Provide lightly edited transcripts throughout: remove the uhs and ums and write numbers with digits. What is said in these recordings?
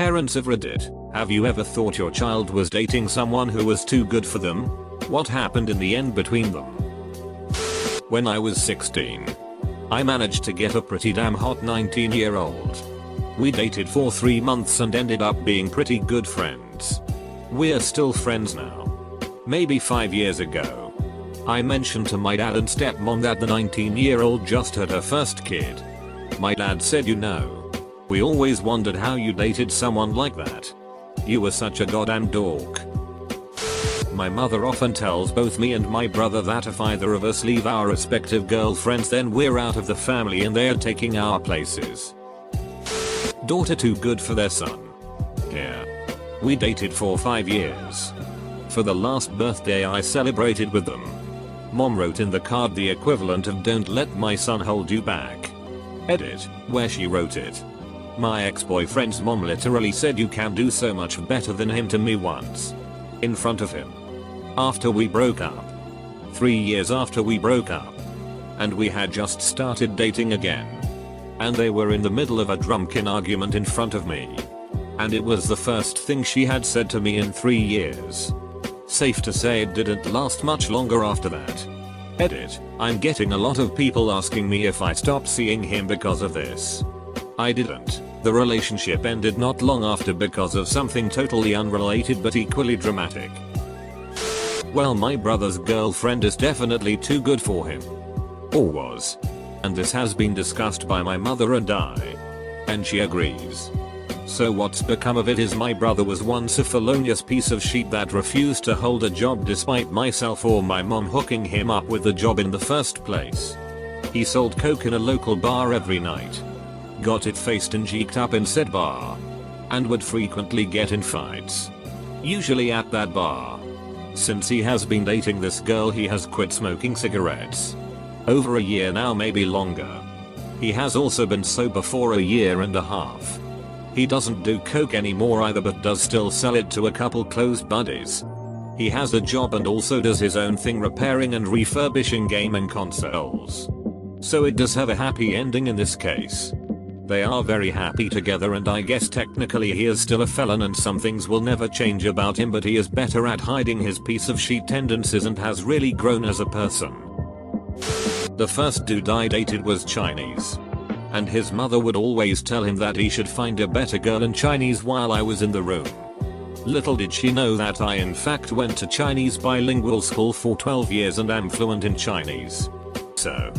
Parents of Reddit, have you ever thought your child was dating someone who was too good for them? What happened in the end between them? When I was 16, I managed to get a pretty damn hot 19-year-old. We dated for 3 months and ended up being pretty good friends. We're still friends now. Maybe 5 years ago, I mentioned to my dad and stepmom that the 19-year-old just had her first kid. My dad said, we always wondered how you dated someone like that. You were such a goddamn dork. My mother often tells both me and my brother that if either of us leave our respective girlfriends, then we're out of the family and they're taking our places. Daughter too good for their son. Yeah. We dated for 5 years. For the last birthday I celebrated with them, Mom wrote in the card the equivalent of "Don't let my son hold you back." Edit, where she wrote it. My ex-boyfriend's mom literally said, "You can do so much better than him" to me once. In front of him. After we broke up. 3 years after we broke up. And we had just started dating again. And they were in the middle of a drunken argument in front of me. And it was the first thing she had said to me in 3 years. Safe to say it didn't last much longer after that. Edit, I'm getting a lot of people asking me if I stopped seeing him because of this. I didn't. The relationship ended not long after because of something totally unrelated but equally dramatic. Well, my brother's girlfriend is definitely too good for him. Or was. And this has been discussed by my mother and I. And she agrees. So what's become of it is my brother was once a felonious piece of shit that refused to hold a job despite myself or my mom hooking him up with the job in the first place. He sold coke in a local bar every night. Got it faced and cheeked up in said bar. And would frequently get in fights. Usually at that bar. Since he has been dating this girl, he has quit smoking cigarettes. Over a year now, maybe longer. He has also been sober for a year and a half. He doesn't do coke anymore either, but does still sell it to a couple close buddies. He has a job and also does his own thing, repairing and refurbishing gaming consoles. So it does have a happy ending in this case. They are very happy together, and I guess technically he is still a felon and some things will never change about him, but he is better at hiding his piece of shit tendencies and has really grown as a person. The first dude I dated was Chinese. And his mother would always tell him that he should find a better girl in Chinese while I was in the room. Little did she know that I in fact went to Chinese bilingual school for 12 years and am fluent in Chinese. So,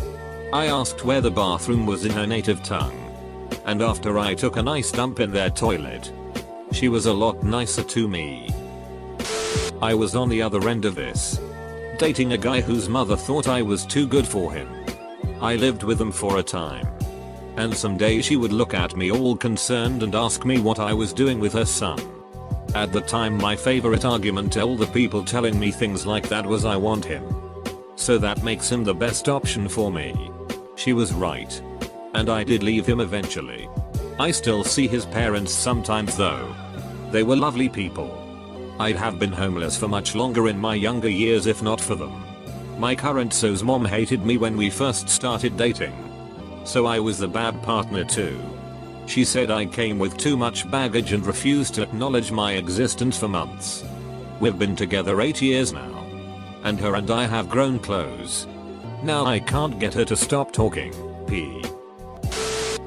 I asked where the bathroom was in her native tongue. And after I took a nice dump in their toilet, she was a lot nicer to me. I was on the other end of this. Dating a guy whose mother thought I was too good for him. I lived with them for a time. And some days she would look at me all concerned and ask me what I was doing with her son. At the time, my favorite argument to all the people telling me things like that was, "I want him. So that makes him the best option for me." She was right. And I did leave him eventually. I still see his parents sometimes though. They were lovely people. I'd have been homeless for much longer in my younger years if not for them. My current so's mom hated me when we first started dating. So I was the bad partner too. She said I came with too much baggage and refused to acknowledge my existence for months. We've been together 8 years now. And her and I have grown close. Now I can't get her to stop talking.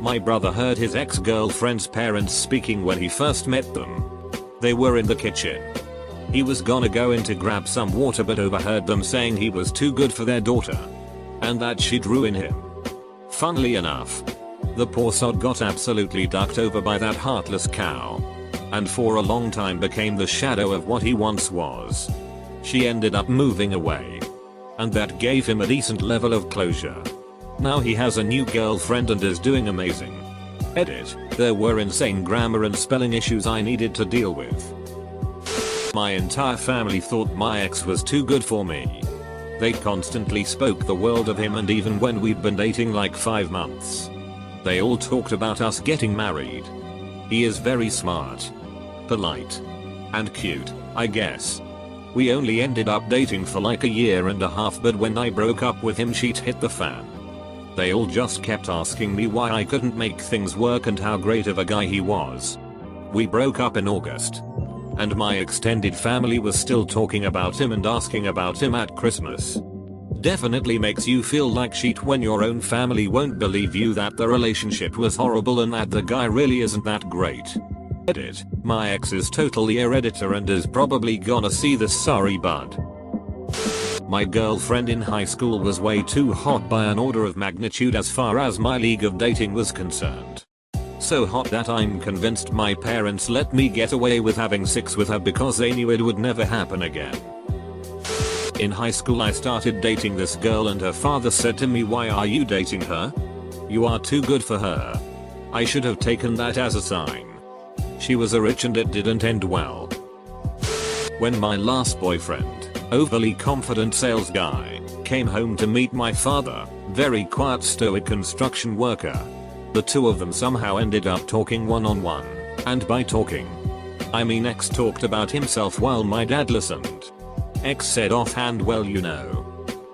My brother heard his ex-girlfriend's parents speaking when he first met them. They were in the kitchen. He was gonna go in to grab some water but overheard them saying he was too good for their daughter. And that she'd ruin him. Funnily enough, the poor sod got absolutely ducked over by that heartless cow. And for a long time became the shadow of what he once was. She ended up moving away. And that gave him a decent level of closure. Now he has a new girlfriend and is doing amazing. Edit, there were insane grammar and spelling issues I needed to deal with. My entire family thought my ex was too good for me. They constantly spoke the world of him, and even when we'd been dating like 5 months. They all talked about us getting married. He is very smart. Polite. And cute, I guess. We only ended up dating for like a year and a half, but when I broke up with him shit hit the fan. They all just kept asking me why I couldn't make things work and how great of a guy he was. We broke up in August. And my extended family was still talking about him and asking about him at Christmas. Definitely makes you feel like shit when your own family won't believe you that the relationship was horrible and that the guy really isn't that great. Edit. My ex is totally a redditor and is probably gonna see this, sorry bud. My girlfriend in high school was way too hot by an order of magnitude as far as my league of dating was concerned. So hot that I'm convinced my parents let me get away with having sex with her because they knew it would never happen again. In high school I started dating this girl and her father said to me, "Why are you dating her? You are too good for her." I should have taken that as a sign. She was rich and it didn't end well. When my last boyfriend, overly confident sales guy, came home to meet my father, very quiet stoic construction worker, the two of them somehow ended up talking one-on-one, and by talking, I mean X talked about himself while my dad listened. X said offhand, "Well, you know,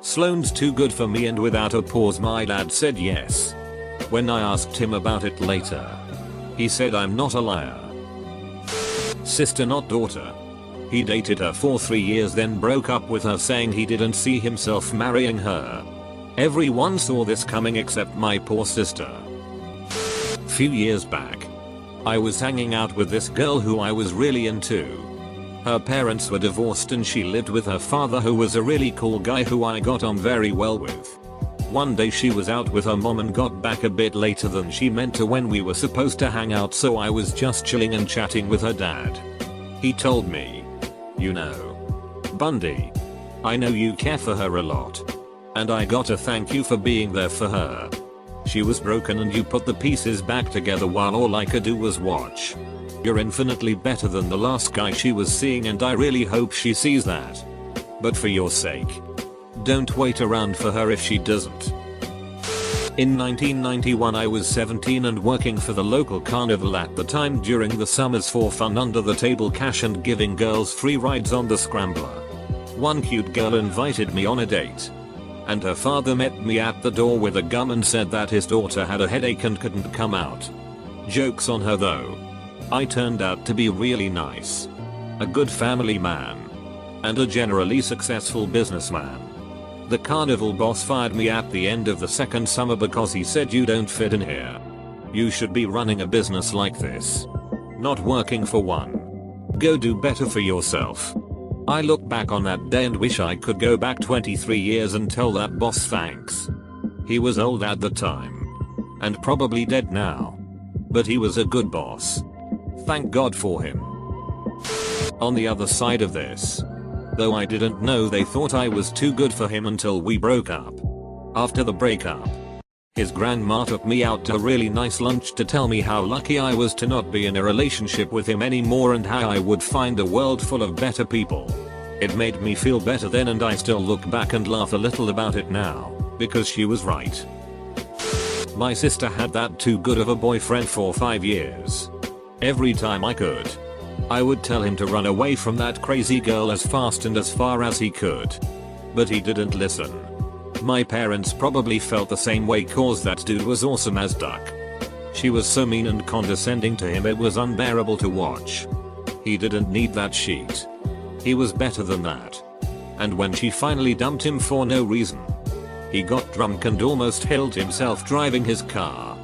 Sloane's too good for me," and without a pause my dad said yes. When I asked him about it later, he said, "I'm not a liar." Sister not daughter. He dated her for 3 years then broke up with her saying he didn't see himself marrying her. Everyone saw this coming except my poor sister. Few years back, I was hanging out with this girl who I was really into. Her parents were divorced and she lived with her father, who was a really cool guy who I got on very well with. One day she was out with her mom and got back a bit later than she meant to when we were supposed to hang out, so I was just chilling and chatting with her dad. He told me, "You know, Bundy, I know you care for her a lot. And I gotta thank you for being there for her. She was broken and you put the pieces back together while all I could do was watch. You're infinitely better than the last guy she was seeing and I really hope she sees that. But for your sake, don't wait around for her if she doesn't." In 1991 I was 17 and working for the local carnival at the time during the summers for fun, under the table cash and giving girls free rides on the scrambler. One cute girl invited me on a date. And her father met me at the door with a gun and said that his daughter had a headache and couldn't come out. Joke's on her though. I turned out to be really nice. A good family man. And a generally successful businessman. The carnival boss fired me at the end of the second summer because he said, "You don't fit in here. You should be running a business like this. Not working for one. Go do better for yourself." I look back on that day and wish I could go back 23 years and tell that boss thanks. He was old at the time. And probably dead now. But he was a good boss. Thank God for him. On the other side of this, though, I didn't know they thought I was too good for him until we broke up. After the breakup, his grandma took me out to a really nice lunch to tell me how lucky I was to not be in a relationship with him anymore and how I would find a world full of better people. It made me feel better then, and I still look back and laugh a little about it now, because she was right. My sister had that too good of a boyfriend for 5 years. Every time I could, I would tell him to run away from that crazy girl as fast and as far as he could. But he didn't listen. My parents probably felt the same way cause that dude was awesome as duck. She was so mean and condescending to him it was unbearable to watch. He didn't need that shit. He was better than that. And when she finally dumped him for no reason, he got drunk and almost killed himself driving his car,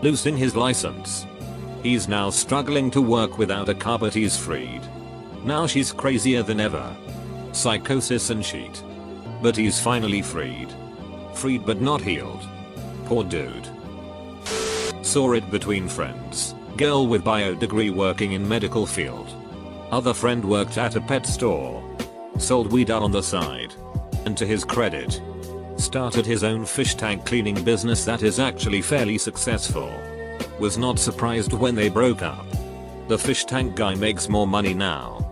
losing his license. He's now struggling to work without a car, but he's freed. Now she's crazier than ever. Psychosis and shit. But he's finally freed. Freed but not healed. Poor dude. Saw it between friends. Girl with bio degree working in medical field. Other friend worked at a pet store. Sold weed on the side. And to his credit, started his own fish tank cleaning business that is actually fairly successful. Was not surprised when they broke up. The fish tank guy makes more money now.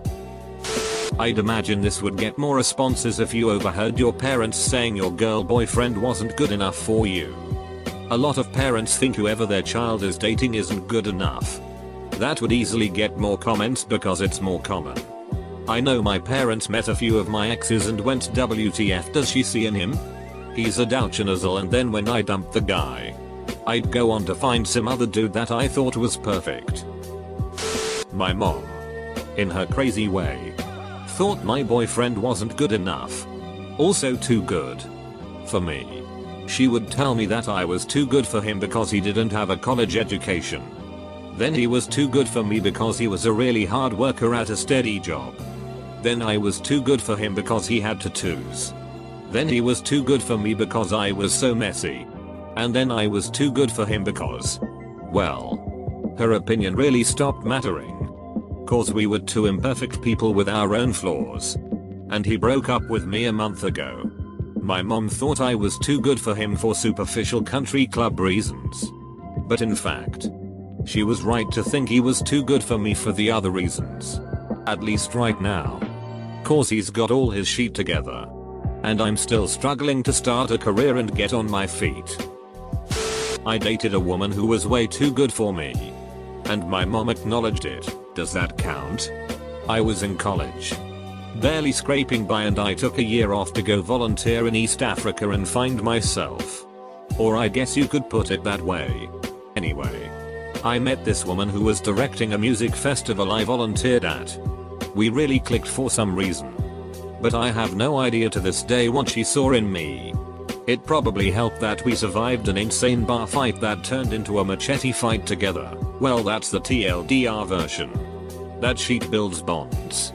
I'd imagine this would get more responses if you overheard your parents saying your girl boyfriend wasn't good enough for you. A lot of parents think whoever their child is dating isn't good enough. That would easily get more comments because it's more common. I know my parents met a few of my exes and went, "WTF does she see in him? He's a douche-nozzle," and then when I dumped the guy, I'd go on to find some other dude that I thought was perfect. My mom, in her crazy way, thought my boyfriend wasn't good enough. Also too good for me. She would tell me that I was too good for him because he didn't have a college education. Then he was too good for me because he was a really hard worker at a steady job. Then I was too good for him because he had tattoos. Then he was too good for me because I was so messy. And then I was too good for him because, well, her opinion really stopped mattering. Cause we were two imperfect people with our own flaws. And he broke up with me a month ago. My mom thought I was too good for him for superficial country club reasons. But in fact, she was right to think he was too good for me for the other reasons. At least right now. Cause he's got all his shit together. And I'm still struggling to start a career and get on my feet. I dated a woman who was way too good for me. And my mom acknowledged it. Does that count? I was in college, barely scraping by, and I took a year off to go volunteer in East Africa and find myself. Or I guess you could put it that way. Anyway, I met this woman who was directing a music festival I volunteered at. We really clicked for some reason. But I have no idea to this day what she saw in me. It probably helped that we survived an insane bar fight that turned into a machete fight together. Well, that's the TLDR version. That sheet builds bonds.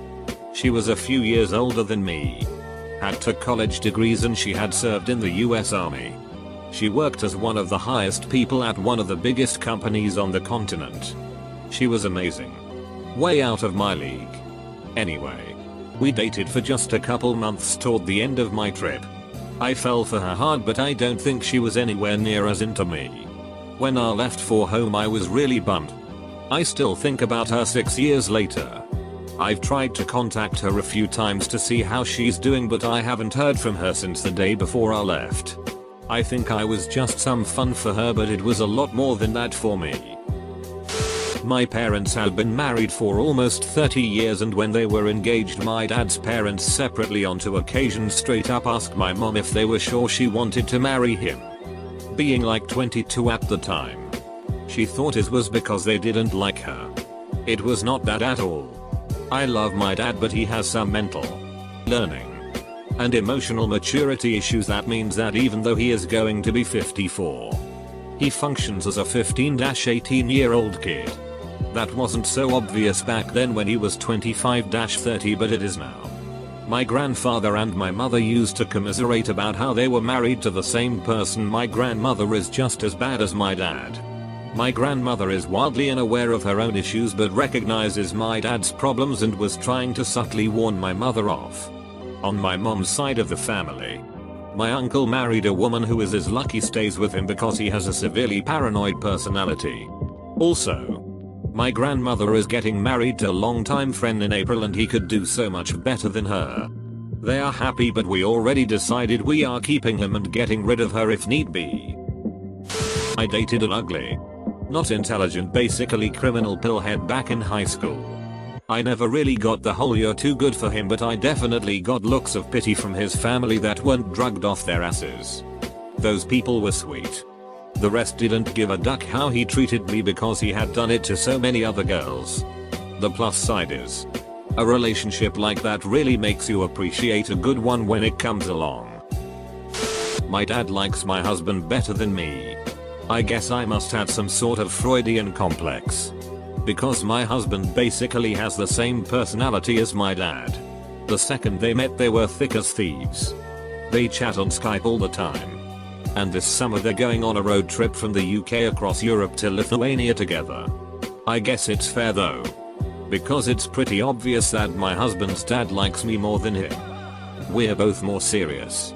She was a few years older than me. Had took college degrees and she had served in the US Army. She worked as one of the highest people at one of the biggest companies on the continent. She was amazing. Way out of my league. Anyway, we dated for just a couple months toward the end of my trip. I fell for her hard, but I don't think she was anywhere near as into me. When I left for home I was really bummed. I still think about her 6 years later. I've tried to contact her a few times to see how she's doing, but I haven't heard from her since the day before I left. I think I was just some fun for her, but it was a lot more than that for me. My parents had been married for almost 30 years, and when they were engaged my dad's parents separately on two occasions straight up asked my mom if they were sure she wanted to marry him. Being like 22 at the time, she thought it was because they didn't like her. It was not that at all. I love my dad, but he has some mental, learning, and emotional maturity issues. That means that even though he is going to be 54, he functions as a 15-18-year-old kid. That wasn't so obvious back then when he was 25-30, but it is now. My grandfather and my mother used to commiserate about how they were married to the same person. My grandmother is just as bad as my dad. My grandmother is wildly unaware of her own issues but recognizes my dad's problems and was trying to subtly warn my mother off. On my mom's side of the family, my uncle married a woman who is as lucky stays with him because he has a severely paranoid personality. Also, my grandmother is getting married to a longtime friend in April and he could do so much better than her. They are happy, but we already decided we are keeping him and getting rid of her if need be. I dated an ugly, not intelligent, basically criminal pillhead back in high school. I never really got the whole "you're too good for him," but I definitely got looks of pity from his family that weren't drugged off their asses. Those people were sweet. The rest didn't give a duck how he treated me because he had done it to so many other girls. The plus side is, a relationship like that really makes you appreciate a good one when it comes along. My dad likes my husband better than me. I guess I must have some sort of Freudian complex. Because my husband basically has the same personality as my dad. The second they met they were thick as thieves. They chat on Skype all the time. And this summer they're going on a road trip from the UK across Europe to Lithuania together. I guess it's fair though, because it's pretty obvious that my husband's dad likes me more than him. We're both more serious.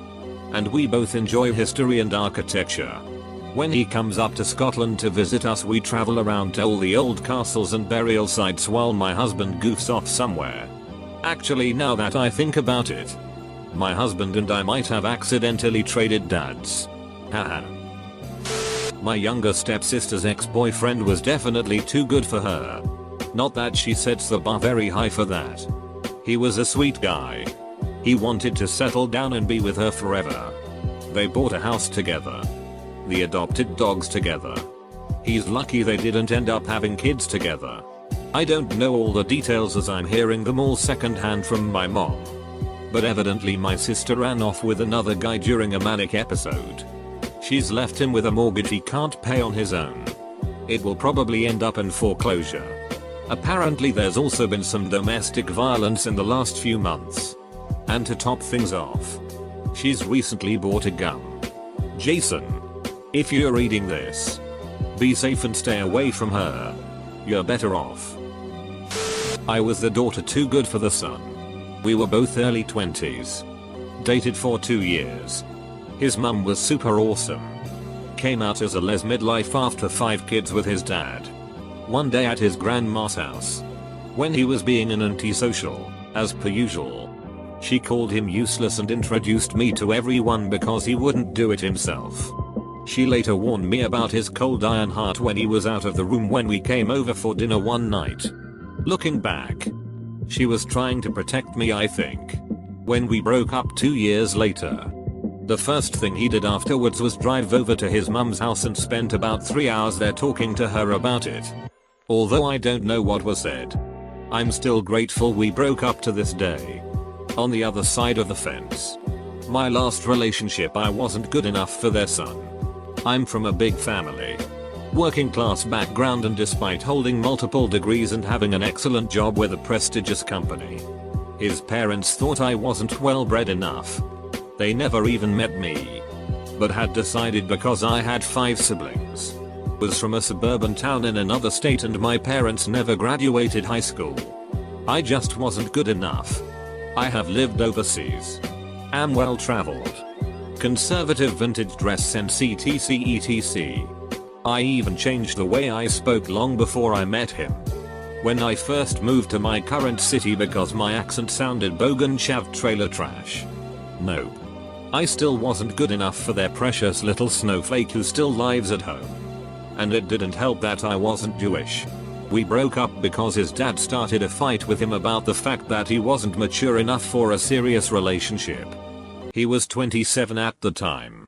And we both enjoy history and architecture. When he comes up to Scotland to visit us we travel around to all the old castles and burial sites while my husband goofs off somewhere. Actually, now that I think about it, my husband and I might have accidentally traded dads. Haha. My younger stepsister's ex-boyfriend was definitely too good for her. Not that she sets the bar very high for that. He was a sweet guy. He wanted to settle down and be with her forever. They bought a house together. They adopted dogs together. He's lucky they didn't end up having kids together. I don't know all the details as I'm hearing them all secondhand from my mom. But evidently my sister ran off with another guy during a manic episode. She's left him with a mortgage he can't pay on his own. It will probably end up in foreclosure. Apparently there's also been some domestic violence in the last few months. And to top things off, she's recently bought a gun. Jason, if you're reading this, be safe and stay away from her. You're better off. I was the daughter too good for the son. We were both early 20s. Dated for 2 years. His mum was super awesome. Came out as a les midlife after 5 kids with his dad. One day at his grandma's house, when he was being an antisocial, as per usual, she called him useless and introduced me to everyone because he wouldn't do it himself. She later warned me about his cold iron heart when he was out of the room when we came over for dinner one night. Looking back, she was trying to protect me, I think. When we broke up 2 years later, the first thing he did afterwards was drive over to his mum's house and spent about 3 hours there talking to her about it. Although I don't know what was said, I'm still grateful we broke up to this day. On the other side of the fence, my last relationship, I wasn't good enough for their son. I'm from a big family, working class background, and despite holding multiple degrees and having an excellent job with a prestigious company, his parents thought I wasn't well bred enough. They never even met me, but had decided because I had 5 siblings, was from a suburban town in another state, and my parents never graduated high school, I just wasn't good enough. I have lived overseas, am well traveled, conservative vintage dress sense etc. I even changed the way I spoke long before I met him. When I first moved to my current city because my accent sounded bogan chav trailer trash. Nope. I still wasn't good enough for their precious little snowflake who still lives at home. And it didn't help that I wasn't Jewish. We broke up because his dad started a fight with him about the fact that he wasn't mature enough for a serious relationship. He was 27 at the time.